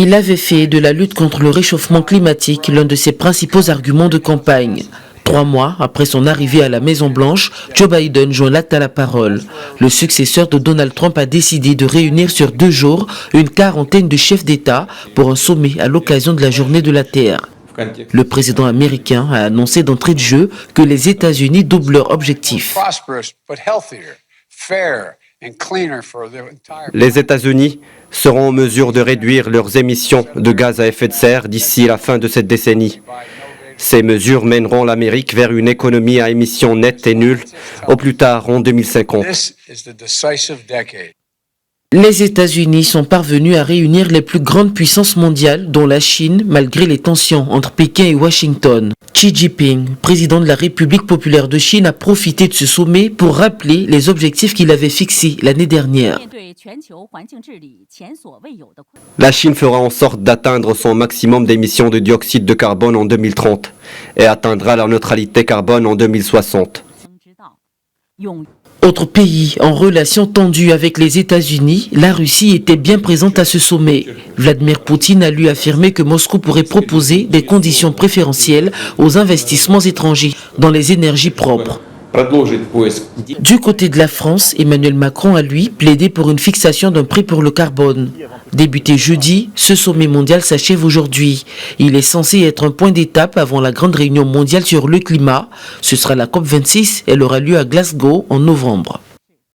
Il avait fait de la lutte contre le réchauffement climatique l'un de ses principaux arguments de campagne. 3 mois après son arrivée à la Maison-Blanche, Joe Biden joint l'acte à la parole. Le successeur de Donald Trump a décidé de réunir sur 2 jours une quarantaine de chefs d'État pour un sommet à l'occasion de la Journée de la Terre. Le président américain a annoncé d'entrée de jeu que les États-Unis doublent leur objectif. Les États-Unis seront en mesure de réduire leurs émissions de gaz à effet de serre d'ici la fin de cette décennie. Ces mesures mèneront l'Amérique vers une économie à émissions nettes et nulles au plus tard en 2050. Les États-Unis sont parvenus à réunir les plus grandes puissances mondiales, dont la Chine, malgré les tensions entre Pékin et Washington. Xi Jinping, président de la République populaire de Chine, a profité de ce sommet pour rappeler les objectifs qu'il avait fixés l'année dernière. La Chine fera en sorte d'atteindre son maximum d'émissions de dioxyde de carbone en 2030 et atteindra la neutralité carbone en 2060. Autre pays en relation tendue avec les États-Unis, la Russie était bien présente à ce sommet. Vladimir Poutine a lui affirmé que Moscou pourrait proposer des conditions préférentielles aux investissements étrangers dans les énergies propres. Du côté de la France, Emmanuel Macron a lui plaidé pour une fixation d'un prix pour le carbone. Débuté jeudi, ce sommet mondial s'achève aujourd'hui. Il est censé être un point d'étape avant la grande réunion mondiale sur le climat. Ce sera la COP26, elle aura lieu à Glasgow en novembre.